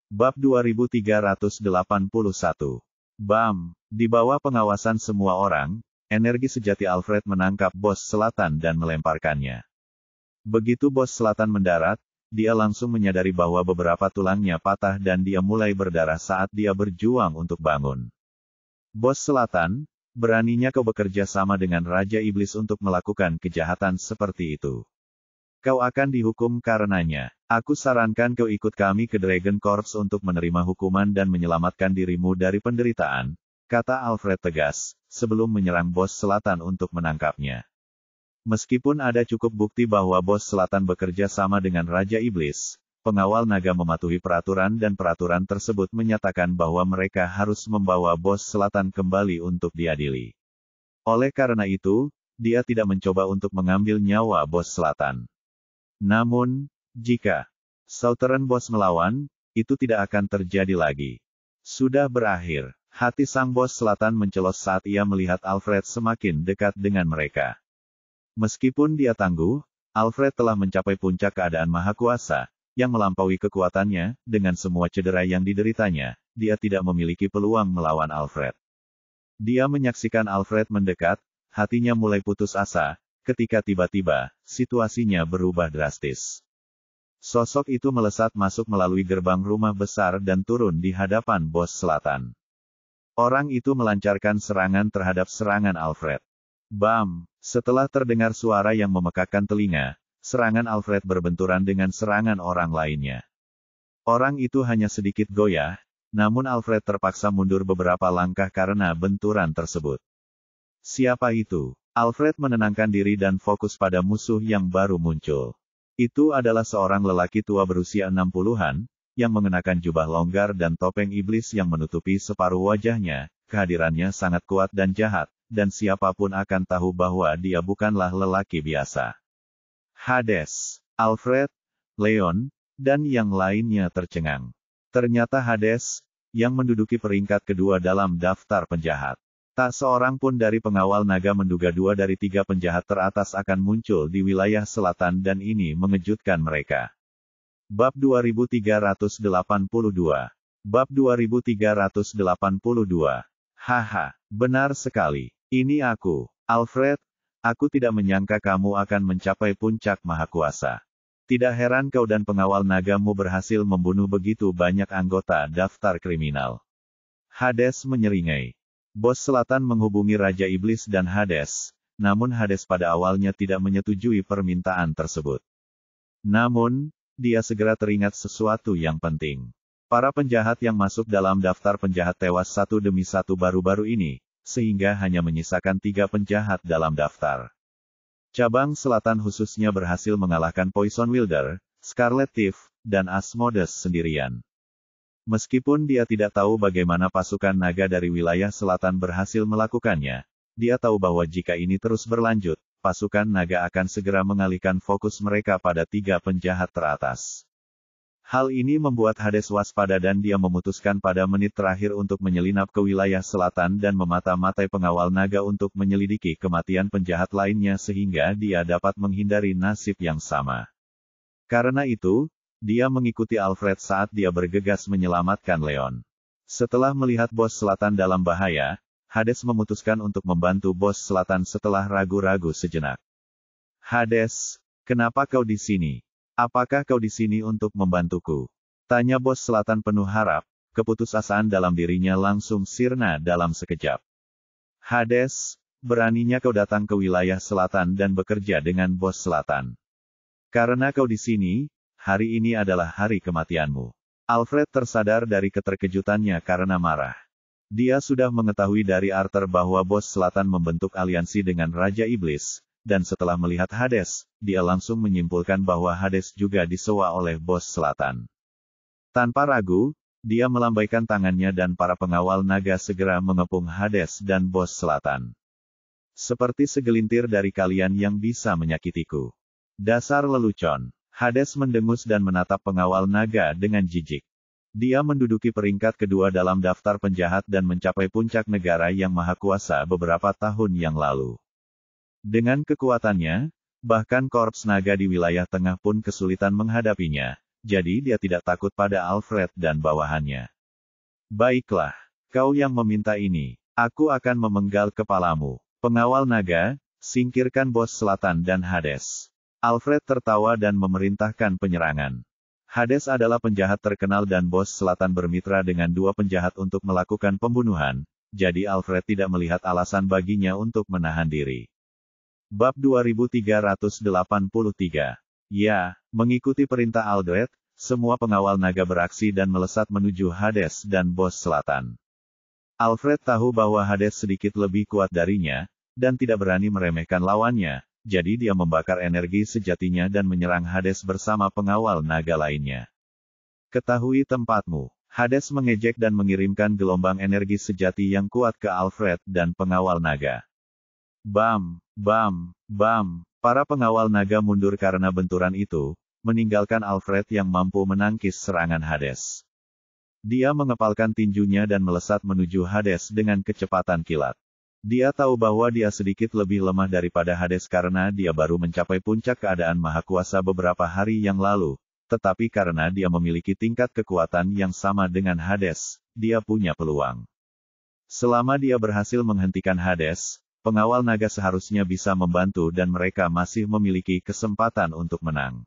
Bab 2381. Bam! Di bawah pengawasan semua orang, energi sejati Alfred menangkap bos selatan dan melemparkannya. Begitu bos selatan mendarat, dia langsung menyadari bahwa beberapa tulangnya patah dan dia mulai berdarah saat dia berjuang untuk bangun. Bos selatan, beraninya kau bekerja sama dengan Raja Iblis untuk melakukan kejahatan seperti itu. Kau akan dihukum karenanya. Aku sarankan kau ikut kami ke Dragon Corps untuk menerima hukuman dan menyelamatkan dirimu dari penderitaan, kata Alfred tegas, sebelum menyerang bos selatan untuk menangkapnya. Meskipun ada cukup bukti bahwa bos selatan bekerja sama dengan Raja Iblis, pengawal naga mematuhi peraturan dan peraturan tersebut menyatakan bahwa mereka harus membawa bos selatan kembali untuk diadili. Oleh karena itu, dia tidak mencoba untuk mengambil nyawa bos selatan. Namun, jika Southern Boss melawan, itu tidak akan terjadi lagi. Sudah berakhir. Hati sang bos selatan mencelos saat ia melihat Alfred semakin dekat dengan mereka. Meskipun dia tangguh, Alfred telah mencapai puncak keadaan maha kuasa, yang melampaui kekuatannya, dengan semua cedera yang dideritanya, dia tidak memiliki peluang melawan Alfred. Dia menyaksikan Alfred mendekat, hatinya mulai putus asa, ketika tiba-tiba, situasinya berubah drastis. Sosok itu melesat masuk melalui gerbang rumah besar dan turun di hadapan bos selatan. Orang itu melancarkan serangan terhadap serangan Alfred. Bam! Setelah terdengar suara yang memekakkan telinga, serangan Alfred berbenturan dengan serangan orang lainnya. Orang itu hanya sedikit goyah, namun Alfred terpaksa mundur beberapa langkah karena benturan tersebut. Siapa itu? Alfred menenangkan diri dan fokus pada musuh yang baru muncul. Itu adalah seorang lelaki tua berusia 60-an, yang mengenakan jubah longgar dan topeng iblis yang menutupi separuh wajahnya. Kehadirannya sangat kuat dan jahat, dan siapapun akan tahu bahwa dia bukanlah lelaki biasa. Hades, Alfred, Leon, dan yang lainnya tercengang. Ternyata Hades, yang menduduki peringkat kedua dalam daftar penjahat. Tak seorang pun dari pengawal naga menduga 2 dari 3 penjahat teratas akan muncul di wilayah selatan dan ini mengejutkan mereka. Bab 2382. Bab 2382. Haha, benar sekali. Ini aku, Alfred. Aku tidak menyangka kamu akan mencapai puncak maha kuasa. Tidak heran kau dan pengawal nagamu berhasil membunuh begitu banyak anggota daftar kriminal. Hades menyeringai. Bos selatan menghubungi Raja Iblis dan Hades, namun Hades pada awalnya tidak menyetujui permintaan tersebut. Namun, dia segera teringat sesuatu yang penting. Para penjahat yang masuk dalam daftar penjahat tewas satu demi satu baru-baru ini, sehingga hanya menyisakan 3 penjahat dalam daftar. Cabang selatan khususnya berhasil mengalahkan Poison Wilder, Scarlet Thief, dan Asmodeus sendirian. Meskipun dia tidak tahu bagaimana pasukan naga dari wilayah selatan berhasil melakukannya, dia tahu bahwa jika ini terus berlanjut, pasukan naga akan segera mengalihkan fokus mereka pada 3 penjahat teratas. Hal ini membuat Hades waspada dan dia memutuskan pada menit terakhir untuk menyelinap ke wilayah selatan dan memata-matai pengawal naga untuk menyelidiki kematian penjahat lainnya sehingga dia dapat menghindari nasib yang sama. Karena itu, dia mengikuti Alfred saat dia bergegas menyelamatkan Leon. Setelah melihat bos selatan dalam bahaya, Hades memutuskan untuk membantu bos selatan setelah ragu-ragu sejenak. Hades, kenapa kau di sini? Apakah kau di sini untuk membantuku? Tanya bos selatan penuh harap, keputusasaan dalam dirinya langsung sirna dalam sekejap. Hades, beraninya kau datang ke wilayah selatan dan bekerja dengan bos selatan. Karena kau di sini, hari ini adalah hari kematianmu. Alfred tersadar dari keterkejutannya karena marah. Dia sudah mengetahui dari Arthur bahwa bos selatan membentuk aliansi dengan Raja Iblis, dan setelah melihat Hades, dia langsung menyimpulkan bahwa Hades juga disewa oleh bos selatan. Tanpa ragu, dia melambaikan tangannya dan para pengawal naga segera mengepung Hades dan bos selatan. Seperti segelintir dari kalian yang bisa menyakitiku. Dasar lelucon. Hades mendengus dan menatap pengawal naga dengan jijik. Dia menduduki peringkat kedua dalam daftar penjahat dan mencapai puncak negara yang maha kuasa beberapa tahun yang lalu. Dengan kekuatannya, bahkan korps naga di wilayah tengah pun kesulitan menghadapinya, jadi dia tidak takut pada Alfred dan bawahannya. Baiklah, kau yang meminta ini. Aku akan memenggal kepalamu. Pengawal naga, singkirkan bos selatan dan Hades. Alfred tertawa dan memerintahkan penyerangan. Hades adalah penjahat terkenal dan bos selatan bermitra dengan dua penjahat untuk melakukan pembunuhan, jadi Alfred tidak melihat alasan baginya untuk menahan diri. Bab 2383. Ya, mengikuti perintah Aldred, semua pengawal naga beraksi dan melesat menuju Hades dan bos selatan. Alfred tahu bahwa Hades sedikit lebih kuat darinya, dan tidak berani meremehkan lawannya, jadi dia membakar energi sejatinya dan menyerang Hades bersama pengawal naga lainnya. Ketahui tempatmu. Hades mengejek dan mengirimkan gelombang energi sejati yang kuat ke Alfred dan pengawal naga. Bam, bam, bam. Para pengawal naga mundur karena benturan itu, meninggalkan Alfred yang mampu menangkis serangan Hades. Dia mengepalkan tinjunya dan melesat menuju Hades dengan kecepatan kilat. Dia tahu bahwa dia sedikit lebih lemah daripada Hades karena dia baru mencapai puncak keadaan maha kuasa beberapa hari yang lalu, tetapi karena dia memiliki tingkat kekuatan yang sama dengan Hades, dia punya peluang. Selama dia berhasil menghentikan Hades, pengawal naga seharusnya bisa membantu dan mereka masih memiliki kesempatan untuk menang.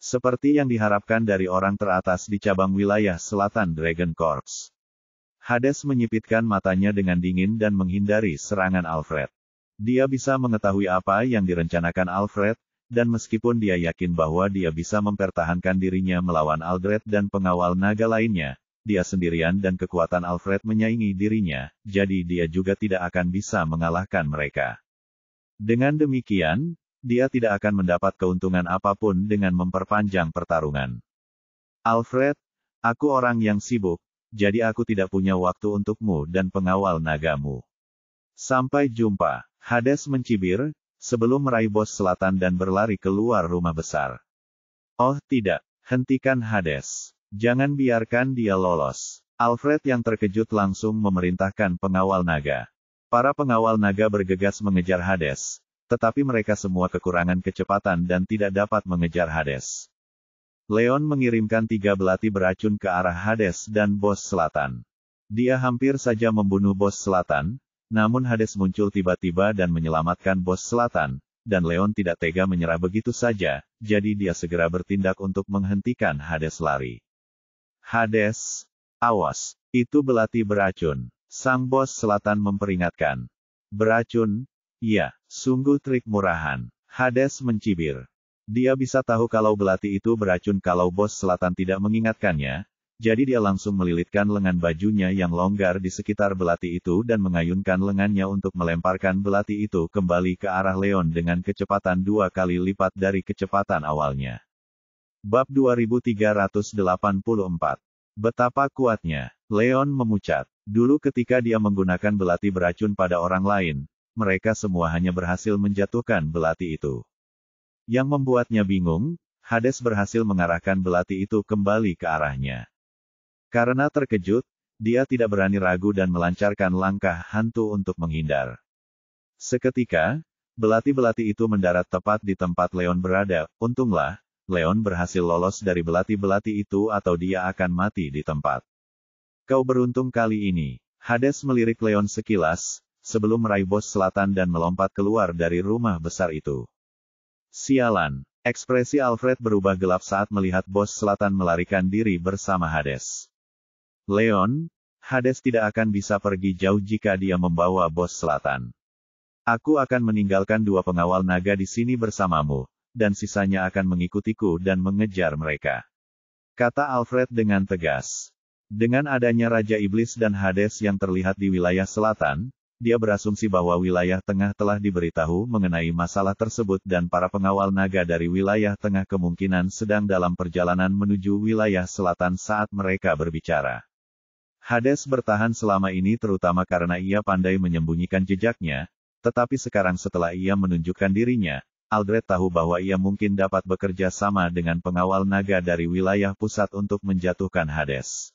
Seperti yang diharapkan dari orang teratas di cabang wilayah selatan Dragon Corps. Hades menyipitkan matanya dengan dingin dan menghindari serangan Alfred. Dia bisa mengetahui apa yang direncanakan Alfred, dan meskipun dia yakin bahwa dia bisa mempertahankan dirinya melawan Aldred dan pengawal naga lainnya, dia sendirian dan kekuatan Alfred menyaingi dirinya, jadi dia juga tidak akan bisa mengalahkan mereka. Dengan demikian, dia tidak akan mendapat keuntungan apapun dengan memperpanjang pertarungan. Alfred, aku orang yang sibuk, jadi aku tidak punya waktu untukmu dan pengawal nagamu. Sampai jumpa. Hades mencibir, sebelum meraih bos selatan dan berlari keluar rumah besar. Oh tidak, hentikan Hades. Jangan biarkan dia lolos. Alfred yang terkejut langsung memerintahkan pengawal naga. Para pengawal naga bergegas mengejar Hades. Tetapi mereka semua kekurangan kecepatan dan tidak dapat mengejar Hades. Leon mengirimkan 3 belati beracun ke arah Hades dan bos selatan. Dia hampir saja membunuh bos selatan, namun Hades muncul tiba-tiba dan menyelamatkan bos selatan, dan Leon tidak tega menyerah begitu saja, jadi dia segera bertindak untuk menghentikan Hades lari. Hades, awas, itu belati beracun. Sang bos selatan memperingatkan. Beracun? Ya, sungguh trik murahan. Hades mencibir. Dia bisa tahu kalau belati itu beracun kalau bos selatan tidak mengingatkannya, jadi dia langsung melilitkan lengan bajunya yang longgar di sekitar belati itu dan mengayunkan lengannya untuk melemparkan belati itu kembali ke arah Leon dengan kecepatan 2 kali lipat dari kecepatan awalnya. Bab 2384. Betapa kuatnya. Leon memucat. Dulu ketika dia menggunakan belati beracun pada orang lain, mereka semua hanya berhasil menjatuhkan belati itu. Yang membuatnya bingung, Hades berhasil mengarahkan belati itu kembali ke arahnya. Karena terkejut, dia tidak berani ragu dan melancarkan langkah hantu untuk menghindar. Seketika, belati-belati itu mendarat tepat di tempat Leon berada. Untunglah, Leon berhasil lolos dari belati-belati itu atau dia akan mati di tempat. Kau beruntung kali ini. Hades melirik Leon sekilas, sebelum meraih bos selatan dan melompat keluar dari rumah besar itu. Sialan, ekspresi Alfred berubah gelap saat melihat bos selatan melarikan diri bersama Hades. Leon, Hades tidak akan bisa pergi jauh jika dia membawa bos selatan. Aku akan meninggalkan 2 pengawal naga di sini bersamamu, dan sisanya akan mengikutiku dan mengejar mereka. Kata Alfred dengan tegas. Dengan adanya Raja Iblis dan Hades yang terlihat di wilayah selatan, dia berasumsi bahwa wilayah tengah telah diberitahu mengenai masalah tersebut dan para pengawal naga dari wilayah tengah kemungkinan sedang dalam perjalanan menuju wilayah selatan saat mereka berbicara. Hades bertahan selama ini terutama karena ia pandai menyembunyikan jejaknya, tetapi sekarang setelah ia menunjukkan dirinya, Aldred tahu bahwa ia mungkin dapat bekerja sama dengan pengawal naga dari wilayah pusat untuk menjatuhkan Hades.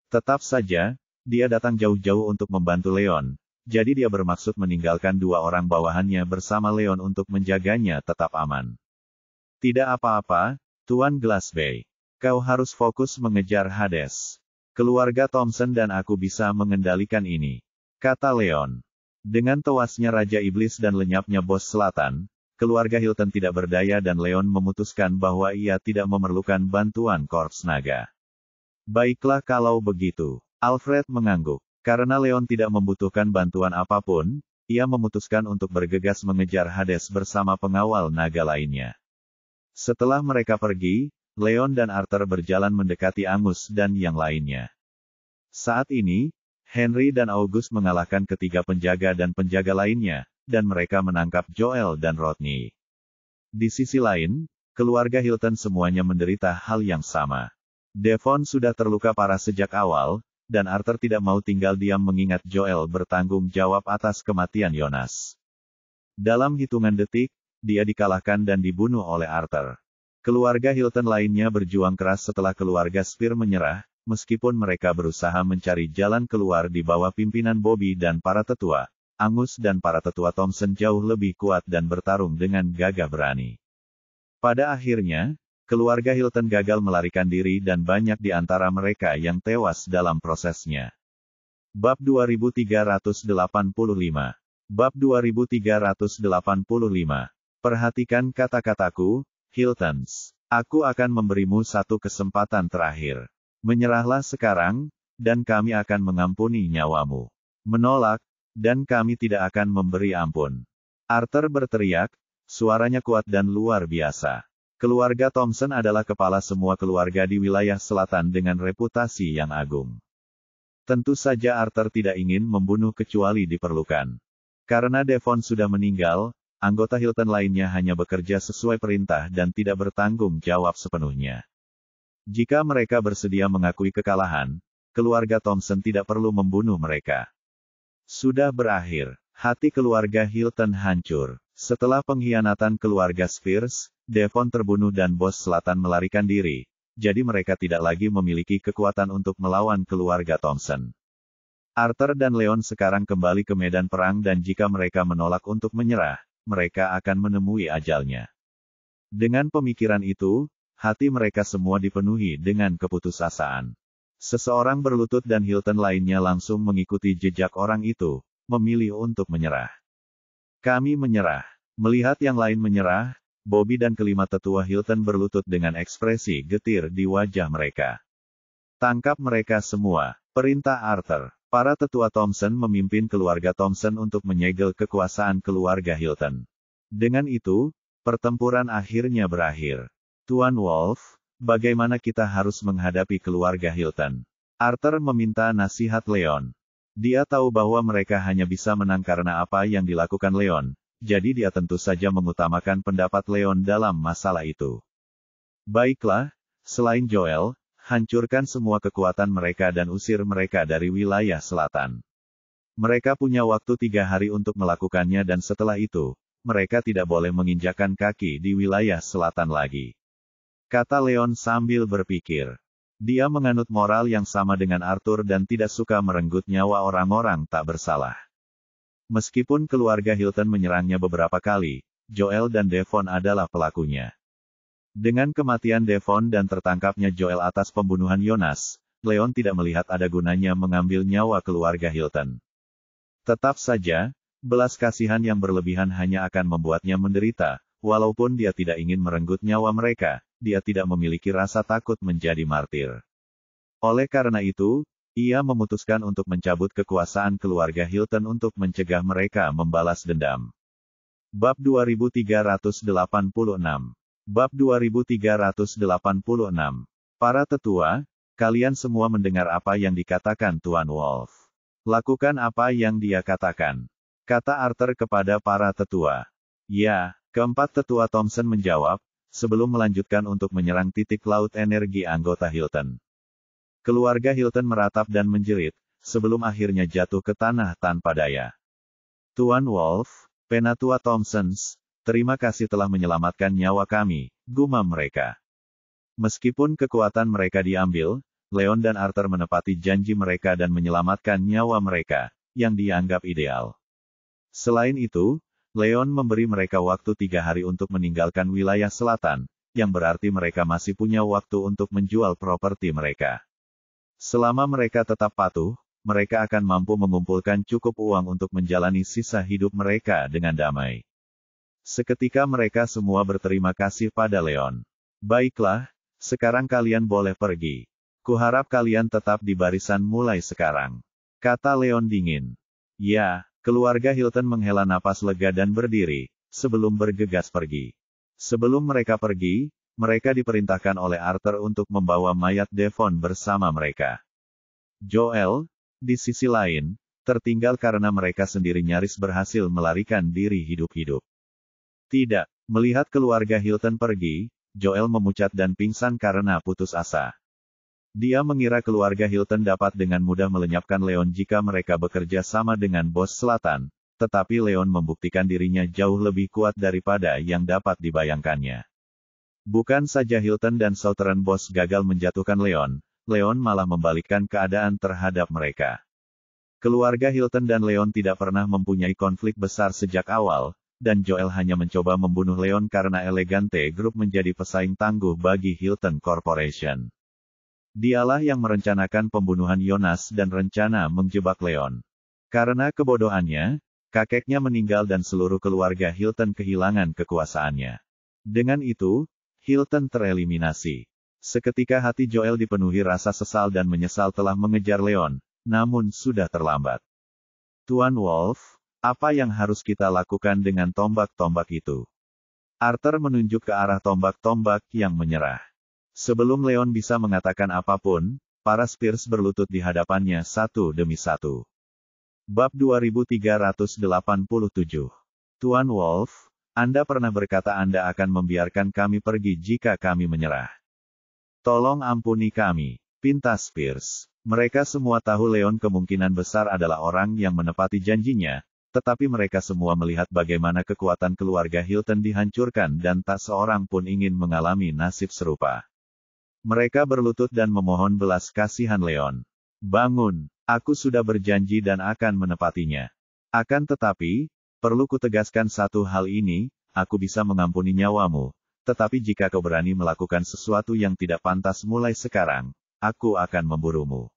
Tetap saja, dia datang jauh-jauh untuk membantu Leon. Jadi dia bermaksud meninggalkan 2 orang bawahannya bersama Leon untuk menjaganya tetap aman. Tidak apa-apa, Tuan Glassbey. Kau harus fokus mengejar Hades. Keluarga Thompson dan aku bisa mengendalikan ini, kata Leon. Dengan tewasnya Raja Iblis dan lenyapnya Bos Selatan, keluarga Hilton tidak berdaya dan Leon memutuskan bahwa ia tidak memerlukan bantuan Korps Naga. Baiklah kalau begitu, Alfred mengangguk. Karena Leon tidak membutuhkan bantuan apapun, ia memutuskan untuk bergegas mengejar Hades bersama pengawal naga lainnya. Setelah mereka pergi, Leon dan Arthur berjalan mendekati Angus dan yang lainnya. Saat ini, Henry dan August mengalahkan ketiga penjaga dan penjaga lainnya, dan mereka menangkap Joel dan Rodney. Di sisi lain, keluarga Hilton semuanya menderita hal yang sama. Devon sudah terluka parah sejak awal, dan Arthur tidak mau tinggal diam mengingat Joel bertanggung jawab atas kematian Jonas. Dalam hitungan detik, dia dikalahkan dan dibunuh oleh Arthur. Keluarga Hilton lainnya berjuang keras setelah keluarga Spear menyerah, meskipun mereka berusaha mencari jalan keluar di bawah pimpinan Bobby dan para tetua. Angus dan para tetua Thompson jauh lebih kuat dan bertarung dengan gagah berani. Pada akhirnya, keluarga Hilton gagal melarikan diri dan banyak di antara mereka yang tewas dalam prosesnya. Bab 2385. Bab 2385. Perhatikan kata-kataku, Hiltons. Aku akan memberimu satu kesempatan terakhir. Menyerahlah sekarang, dan kami akan mengampuni nyawamu. Menolak, dan kami tidak akan memberi ampun. Arthur berteriak, suaranya kuat dan luar biasa. Keluarga Thompson adalah kepala semua keluarga di wilayah selatan dengan reputasi yang agung. Tentu saja Arthur tidak ingin membunuh kecuali diperlukan. Karena Devon sudah meninggal, anggota Hilton lainnya hanya bekerja sesuai perintah dan tidak bertanggung jawab sepenuhnya. Jika mereka bersedia mengakui kekalahan, keluarga Thompson tidak perlu membunuh mereka. Sudah berakhir. Hati keluarga Hilton hancur. Setelah pengkhianatan keluarga Spears, Devon terbunuh dan Bos Selatan melarikan diri, jadi mereka tidak lagi memiliki kekuatan untuk melawan keluarga Thompson. Arthur dan Leon sekarang kembali ke medan perang dan jika mereka menolak untuk menyerah, mereka akan menemui ajalnya. Dengan pemikiran itu, hati mereka semua dipenuhi dengan keputusasaan. Seseorang berlutut dan Hilton lainnya langsung mengikuti jejak orang itu, memilih untuk menyerah. Kami menyerah. Melihat yang lain menyerah, Bobby dan kelima tetua Hilton berlutut dengan ekspresi getir di wajah mereka. Tangkap mereka semua, perintah Arthur. Para tetua Thompson memimpin keluarga Thompson untuk menyegel kekuasaan keluarga Hilton. Dengan itu, pertempuran akhirnya berakhir. Tuan Wolf, bagaimana kita harus menghadapi keluarga Hilton? Arthur meminta nasihat Leon. Dia tahu bahwa mereka hanya bisa menang karena apa yang dilakukan Leon, jadi dia tentu saja mengutamakan pendapat Leon dalam masalah itu. Baiklah, selain Joel, hancurkan semua kekuatan mereka dan usir mereka dari wilayah selatan. Mereka punya waktu 3 hari untuk melakukannya dan setelah itu, mereka tidak boleh menginjakkan kaki di wilayah selatan lagi. Kata Leon sambil berpikir. Dia menganut moral yang sama dengan Arthur dan tidak suka merenggut nyawa orang-orang tak bersalah. Meskipun keluarga Hilton menyerangnya beberapa kali, Joel dan Devon adalah pelakunya. Dengan kematian Devon dan tertangkapnya Joel atas pembunuhan Jonas, Leon tidak melihat ada gunanya mengambil nyawa keluarga Hilton. Tetap saja, belas kasihan yang berlebihan hanya akan membuatnya menderita, walaupun dia tidak ingin merenggut nyawa mereka. Dia tidak memiliki rasa takut menjadi martir. Oleh karena itu, ia memutuskan untuk mencabut kekuasaan keluarga Hilton untuk mencegah mereka membalas dendam. Bab 2386. Bab 2386. Para tetua, kalian semua mendengar apa yang dikatakan Tuan Wolf. Lakukan apa yang dia katakan, kata Arthur kepada para tetua. Ya, keempat tetua Thompson menjawab, sebelum melanjutkan untuk menyerang titik laut energi anggota Hilton. Keluarga Hilton meratap dan menjerit, sebelum akhirnya jatuh ke tanah tanpa daya. Tuan Wolf, Penatua Thompsons, terima kasih telah menyelamatkan nyawa kami, gumam mereka. Meskipun kekuatan mereka diambil, Leon dan Arthur menepati janji mereka dan menyelamatkan nyawa mereka, yang dianggap ideal. Selain itu, Leon memberi mereka waktu 3 hari untuk meninggalkan wilayah selatan, yang berarti mereka masih punya waktu untuk menjual properti mereka. Selama mereka tetap patuh, mereka akan mampu mengumpulkan cukup uang untuk menjalani sisa hidup mereka dengan damai. Seketika mereka semua berterima kasih pada Leon. Baiklah, sekarang kalian boleh pergi. Kuharap kalian tetap di barisan mulai sekarang, kata Leon dingin. Ya, keluarga Hilton menghela napas lega dan berdiri, sebelum bergegas pergi. Sebelum mereka pergi, mereka diperintahkan oleh Arthur untuk membawa mayat Devon bersama mereka. Joel, di sisi lain, tertinggal karena mereka sendiri nyaris berhasil melarikan diri hidup-hidup. Tidak, melihat keluarga Hilton pergi, Joel memucat dan pingsan karena putus asa. Dia mengira keluarga Hilton dapat dengan mudah melenyapkan Leon jika mereka bekerja sama dengan bos selatan, tetapi Leon membuktikan dirinya jauh lebih kuat daripada yang dapat dibayangkannya. Bukan saja Hilton dan Southern Boss gagal menjatuhkan Leon, Leon malah membalikkan keadaan terhadap mereka. Keluarga Hilton dan Leon tidak pernah mempunyai konflik besar sejak awal, dan Joel hanya mencoba membunuh Leon karena Elegante Group menjadi pesaing tangguh bagi Hilton Corporation. Dialah yang merencanakan pembunuhan Jonas dan rencana menjebak Leon. Karena kebodohannya, kakeknya meninggal dan seluruh keluarga Hilton kehilangan kekuasaannya. Dengan itu, Hilton tereliminasi. Seketika hati Joel dipenuhi rasa sesal dan menyesal telah mengejar Leon, namun sudah terlambat. Tuan Wolf, apa yang harus kita lakukan dengan tombak-tombak itu? Arthur menunjuk ke arah tombak-tombak yang menyerah. Sebelum Leon bisa mengatakan apapun, para Spears berlutut di hadapannya satu demi satu. Bab 2387. Tuan Wolf, Anda pernah berkata Anda akan membiarkan kami pergi jika kami menyerah. Tolong ampuni kami, pintas Spears. Mereka semua tahu Leon kemungkinan besar adalah orang yang menepati janjinya, tetapi mereka semua melihat bagaimana kekuatan keluarga Hilton dihancurkan dan tak seorang pun ingin mengalami nasib serupa. Mereka berlutut dan memohon belas kasihan Leon. Bangun, aku sudah berjanji dan akan menepatinya. Akan tetapi, perlu kutegaskan satu hal ini, aku bisa mengampuni nyawamu, tetapi jika kau berani melakukan sesuatu yang tidak pantas mulai sekarang, aku akan memburumu.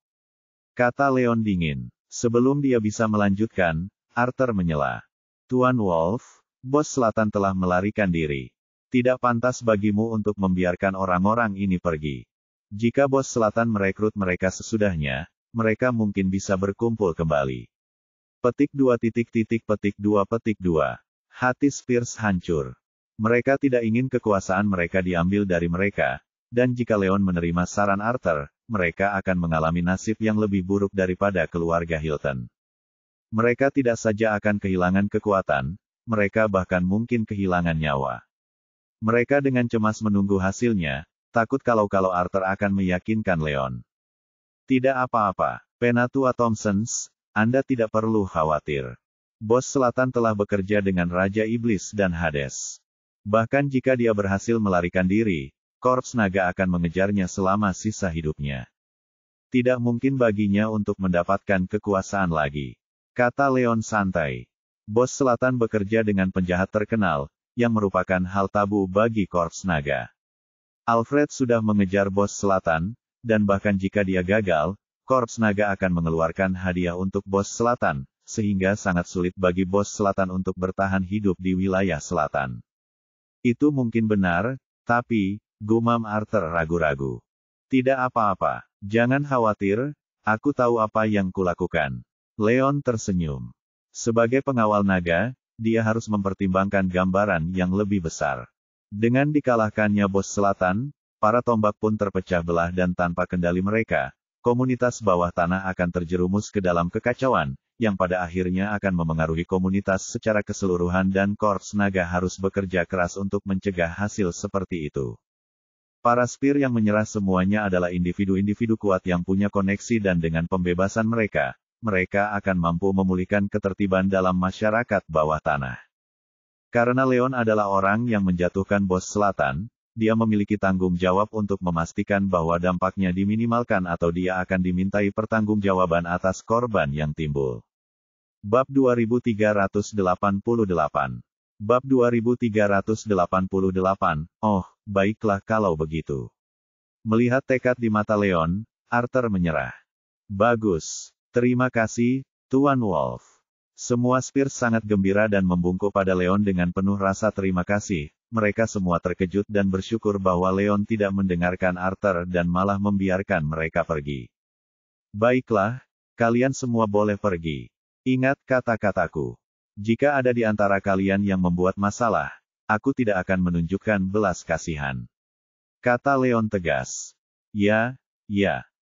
Kata Leon dingin. Sebelum dia bisa melanjutkan, Arthur menyela. Tuan Wolf, bos selatan telah melarikan diri. Tidak pantas bagimu untuk membiarkan orang-orang ini pergi. Jika bos selatan merekrut mereka sesudahnya, mereka mungkin bisa berkumpul kembali. Petik 2. Hati Spears hancur. Mereka tidak ingin kekuasaan mereka diambil dari mereka, dan jika Leon menerima saran Arthur, mereka akan mengalami nasib yang lebih buruk daripada keluarga Hilton. Mereka tidak saja akan kehilangan kekuatan, mereka bahkan mungkin kehilangan nyawa. Mereka dengan cemas menunggu hasilnya, takut kalau Arthur akan meyakinkan Leon. Tidak apa-apa, Penatua Thompsons, Anda tidak perlu khawatir. Bos selatan telah bekerja dengan Raja Iblis dan Hades. Bahkan jika dia berhasil melarikan diri, Korps Naga akan mengejarnya selama sisa hidupnya. Tidak mungkin baginya untuk mendapatkan kekuasaan lagi. Kata Leon santai. Bos selatan bekerja dengan penjahat terkenal, yang merupakan hal tabu bagi Korps Naga. Alfred sudah mengejar bos selatan, dan bahkan jika dia gagal, Korps Naga akan mengeluarkan hadiah untuk bos selatan, sehingga sangat sulit bagi bos selatan untuk bertahan hidup di wilayah selatan. Itu mungkin benar, tapi, gumam Arthur ragu-ragu. Tidak apa-apa, jangan khawatir, aku tahu apa yang kulakukan. Leon tersenyum. Sebagai pengawal naga, dia harus mempertimbangkan gambaran yang lebih besar. Dengan dikalahkannya bos selatan, para tombak pun terpecah belah dan tanpa kendali mereka, komunitas bawah tanah akan terjerumus ke dalam kekacauan, yang pada akhirnya akan memengaruhi komunitas secara keseluruhan dan Korps Naga harus bekerja keras untuk mencegah hasil seperti itu. Para Spear yang menyerah semuanya adalah individu-individu kuat yang punya koneksi dan dengan pembebasan mereka akan mampu memulihkan ketertiban dalam masyarakat bawah tanah. Karena Leon adalah orang yang menjatuhkan bos selatan, dia memiliki tanggung jawab untuk memastikan bahwa dampaknya diminimalkan atau dia akan dimintai pertanggungjawaban atas korban yang timbul. Bab 2388. Bab 2388. Oh, baiklah kalau begitu. Melihat tekad di mata Leon, Arthur menyerah. Bagus. Terima kasih, Tuan Wolf. Semua Spears sangat gembira dan membungkuk pada Leon dengan penuh rasa terima kasih. Mereka semua terkejut dan bersyukur bahwa Leon tidak mendengarkan Arthur dan malah membiarkan mereka pergi. Baiklah, kalian semua boleh pergi. Ingat kata-kataku. Jika ada di antara kalian yang membuat masalah, aku tidak akan menunjukkan belas kasihan. Kata Leon tegas. Ya,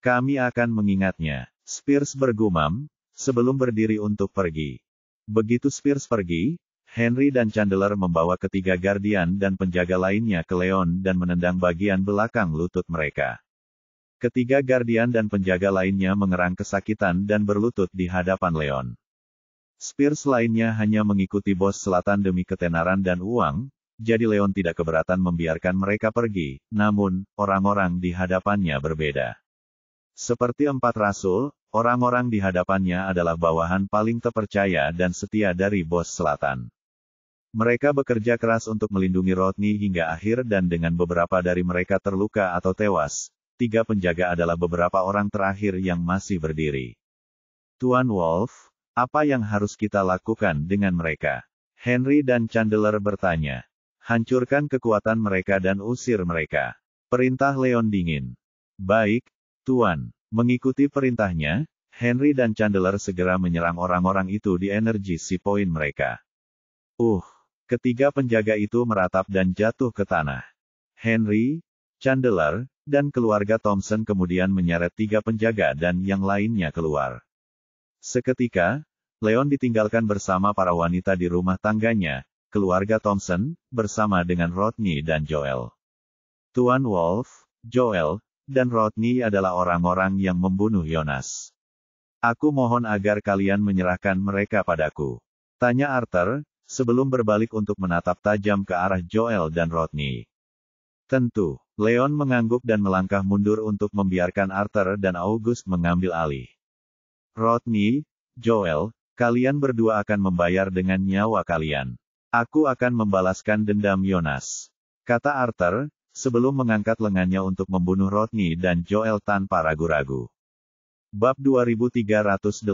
kami akan mengingatnya. Spears bergumam, sebelum berdiri untuk pergi. Begitu Spears pergi, Henry dan Chandler membawa ketiga Guardian dan penjaga lainnya ke Leon dan menendang bagian belakang lutut mereka. Ketiga Guardian dan penjaga lainnya mengerang kesakitan dan berlutut di hadapan Leon. Spears lainnya hanya mengikuti bos selatan demi ketenaran dan uang, jadi Leon tidak keberatan membiarkan mereka pergi, namun, orang-orang di hadapannya berbeda. Seperti empat rasul, orang-orang di hadapannya adalah bawahan paling terpercaya dan setia dari bos selatan. Mereka bekerja keras untuk melindungi Rodney hingga akhir dan dengan beberapa dari mereka terluka atau tewas, 3 penjaga adalah beberapa orang terakhir yang masih berdiri. Tuan Wolf, apa yang harus kita lakukan dengan mereka? Henry dan Chandler bertanya. Hancurkan kekuatan mereka dan usir mereka. Perintah Leon dingin. Baik, Tuan. Mengikuti perintahnya, Henry dan Chandler segera menyerang orang-orang itu di energi si poin mereka. Ketiga penjaga itu meratap dan jatuh ke tanah. Henry, Chandler, dan keluarga Thompson kemudian menyeret 3 penjaga dan yang lainnya keluar. Seketika, Leon ditinggalkan bersama para wanita di rumah tangganya, keluarga Thompson, bersama dengan Rodney dan Joel. Tuan Wolf, Joel, dan Rodney adalah orang-orang yang membunuh Jonas. Aku mohon agar kalian menyerahkan mereka padaku. Tanya Arthur, sebelum berbalik untuk menatap tajam ke arah Joel dan Rodney. Tentu, Leon mengangguk dan melangkah mundur untuk membiarkan Arthur dan August mengambil alih. Rodney, Joel, kalian berdua akan membayar dengan nyawa kalian. Aku akan membalaskan dendam Jonas. Kata Arthur, sebelum mengangkat lengannya untuk membunuh Rodney dan Joel tanpa ragu-ragu. Bab 2389.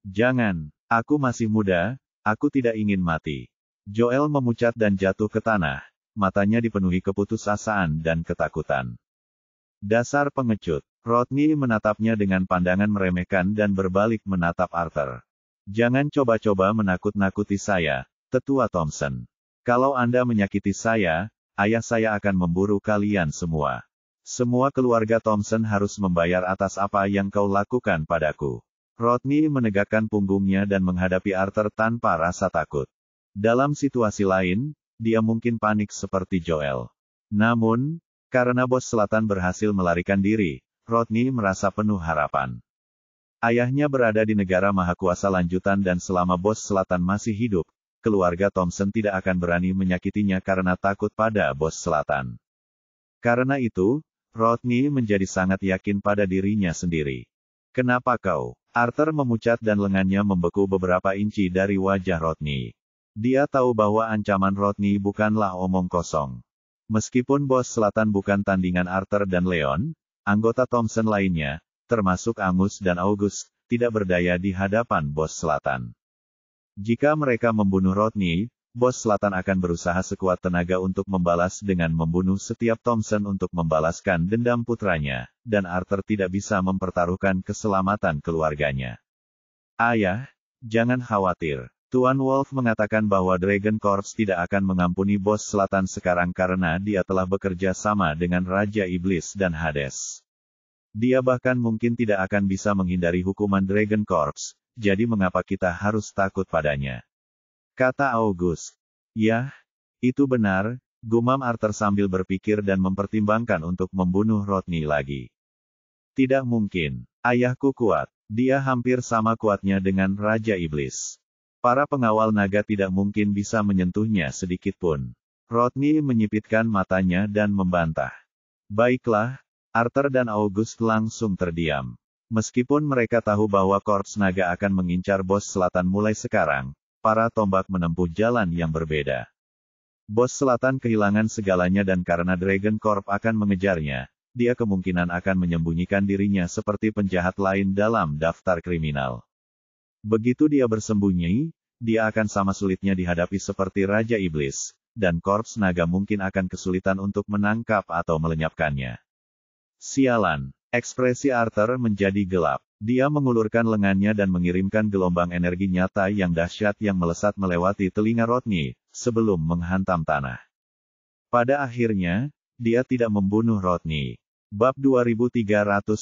Jangan, aku masih muda, aku tidak ingin mati. Joel memucat dan jatuh ke tanah, matanya dipenuhi keputusasaan dan ketakutan. Dasar pengecut. Rodney menatapnya dengan pandangan meremehkan dan berbalik menatap Arthur. Jangan coba-coba menakut-nakuti saya, Tetua Thompson. Kalau Anda menyakiti saya, ayah saya akan memburu kalian semua. Semua keluarga Thompson harus membayar atas apa yang kau lakukan padaku. Rodney menegakkan punggungnya dan menghadapi Arthur tanpa rasa takut. Dalam situasi lain, dia mungkin panik seperti Joel. Namun, karena bos selatan berhasil melarikan diri, Rodney merasa penuh harapan. Ayahnya berada di negara mahakuasa lanjutan dan selama bos selatan masih hidup, keluarga Thompson tidak akan berani menyakitinya karena takut pada bos selatan. Karena itu, Rodney menjadi sangat yakin pada dirinya sendiri. Kenapa kau? Arthur memucat dan lengannya membeku beberapa inci dari wajah Rodney. Dia tahu bahwa ancaman Rodney bukanlah omong kosong. Meskipun bos selatan bukan tandingan Arthur dan Leon, anggota Thompson lainnya, termasuk Angus dan August, tidak berdaya di hadapan bos selatan. Jika mereka membunuh Rodney, bos selatan akan berusaha sekuat tenaga untuk membalas dengan membunuh setiap Thompson untuk membalaskan dendam putranya, dan Arthur tidak bisa mempertaruhkan keselamatan keluarganya. Ayah, jangan khawatir. Tuan Wolf mengatakan bahwa Dragon Corps tidak akan mengampuni bos selatan sekarang karena dia telah bekerja sama dengan Raja Iblis dan Hades. Dia bahkan mungkin tidak akan bisa menghindari hukuman Dragon Corps, jadi mengapa kita harus takut padanya? Kata August. Yah, itu benar, gumam Arthur sambil berpikir dan mempertimbangkan untuk membunuh Rodney lagi. Tidak mungkin, ayahku kuat, dia hampir sama kuatnya dengan Raja Iblis. Para pengawal naga tidak mungkin bisa menyentuhnya sedikitpun. Rodney menyipitkan matanya dan membantah. Baiklah, Arthur dan August langsung terdiam. Meskipun mereka tahu bahwa Korps Naga akan mengincar bos selatan mulai sekarang, para tombak menempuh jalan yang berbeda. Bos selatan kehilangan segalanya dan karena Dragon Corp akan mengejarnya, dia kemungkinan akan menyembunyikan dirinya seperti penjahat lain dalam daftar kriminal. Begitu dia bersembunyi, dia akan sama sulitnya dihadapi seperti Raja Iblis, dan Korps Naga mungkin akan kesulitan untuk menangkap atau melenyapkannya. Sialan, ekspresi Arthur menjadi gelap. Dia mengulurkan lengannya dan mengirimkan gelombang energi nyata yang dahsyat yang melesat melewati telinga Rodney, sebelum menghantam tanah. Pada akhirnya, dia tidak membunuh Rodney. Bab 2390.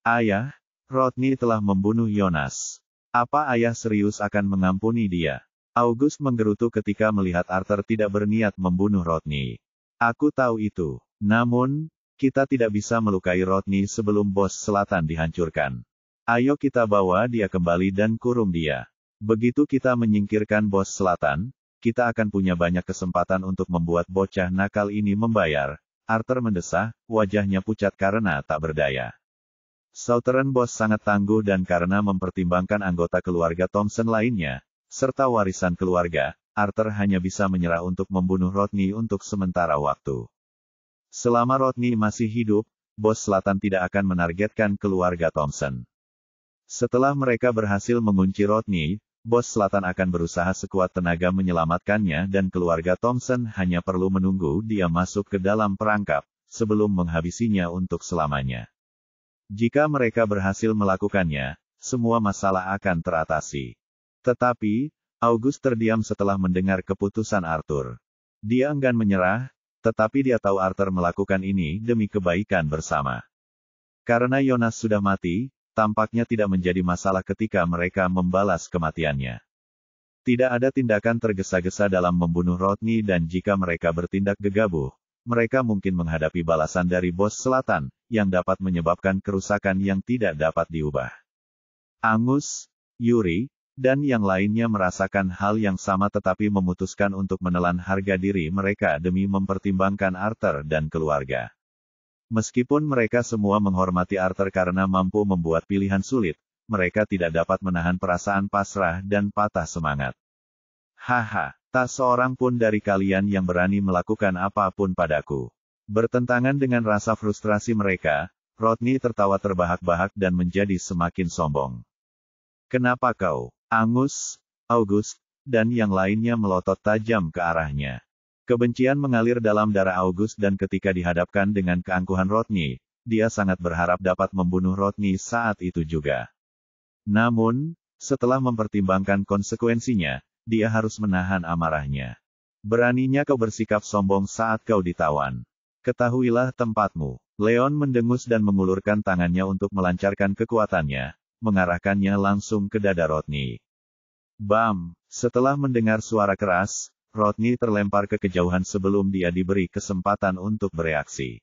Ayah, Rodney telah membunuh Jonas. Apa ayah serius akan mengampuni dia? August menggerutu ketika melihat Arthur tidak berniat membunuh Rodney. Aku tahu itu. Namun, kita tidak bisa melukai Rodney sebelum bos selatan dihancurkan. Ayo kita bawa dia kembali dan kurung dia. Begitu kita menyingkirkan bos selatan, kita akan punya banyak kesempatan untuk membuat bocah nakal ini membayar. Arthur mendesah, wajahnya pucat karena tak berdaya. Southern Boss sangat tangguh dan karena mempertimbangkan anggota keluarga Thompson lainnya, serta warisan keluarga, Arthur hanya bisa menyerah untuk membunuh Rodney untuk sementara waktu. Selama Rodney masih hidup, bos selatan tidak akan menargetkan keluarga Thompson. Setelah mereka berhasil mengunci Rodney, bos selatan akan berusaha sekuat tenaga menyelamatkannya dan keluarga Thompson hanya perlu menunggu dia masuk ke dalam perangkap, sebelum menghabisinya untuk selamanya. Jika mereka berhasil melakukannya, semua masalah akan teratasi. Tetapi, August terdiam setelah mendengar keputusan Arthur. Dia enggan menyerah, tetapi dia tahu Arthur melakukan ini demi kebaikan bersama. Karena Jonas sudah mati, tampaknya tidak menjadi masalah ketika mereka membalas kematiannya. Tidak ada tindakan tergesa-gesa dalam membunuh Rodney dan jika mereka bertindak gegabah, mereka mungkin menghadapi balasan dari bos selatan, yang dapat menyebabkan kerusakan yang tidak dapat diubah. Angus, Yuri, dan yang lainnya merasakan hal yang sama tetapi memutuskan untuk menelan harga diri mereka demi mempertimbangkan Arthur dan keluarga. Meskipun mereka semua menghormati Arthur karena mampu membuat pilihan sulit, mereka tidak dapat menahan perasaan pasrah dan patah semangat. Haha, tak seorang pun dari kalian yang berani melakukan apapun padaku. Bertentangan dengan rasa frustrasi mereka, Rodney tertawa terbahak-bahak dan menjadi semakin sombong. Kenapa kau? Angus, August, dan yang lainnya melotot tajam ke arahnya. Kebencian mengalir dalam darah August dan ketika dihadapkan dengan keangkuhan Rodney, dia sangat berharap dapat membunuh Rodney saat itu juga. Namun, setelah mempertimbangkan konsekuensinya, dia harus menahan amarahnya. Beraninya kau bersikap sombong saat kau ditawan. Ketahuilah tempatmu. Leon mendengus dan mengulurkan tangannya untuk melancarkan kekuatannya, mengarahkannya langsung ke dada Rodney. Bam! Setelah mendengar suara keras, Rodney terlempar ke kejauhan sebelum dia diberi kesempatan untuk bereaksi.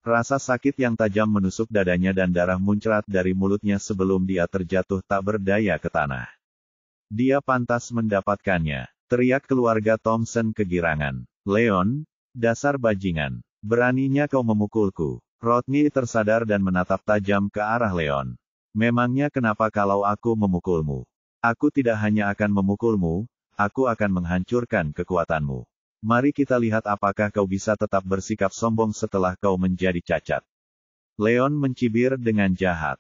Rasa sakit yang tajam menusuk dadanya dan darah muncrat dari mulutnya sebelum dia terjatuh tak berdaya ke tanah. Dia pantas mendapatkannya, teriak keluarga Thompson kegirangan. Leon, dasar bajingan, beraninya kau memukulku. Rodney tersadar dan menatap tajam ke arah Leon. Memangnya kenapa kalau aku memukulmu? Aku tidak hanya akan memukulmu, aku akan menghancurkan kekuatanmu. Mari kita lihat apakah kau bisa tetap bersikap sombong setelah kau menjadi cacat. Leon mencibir dengan jahat.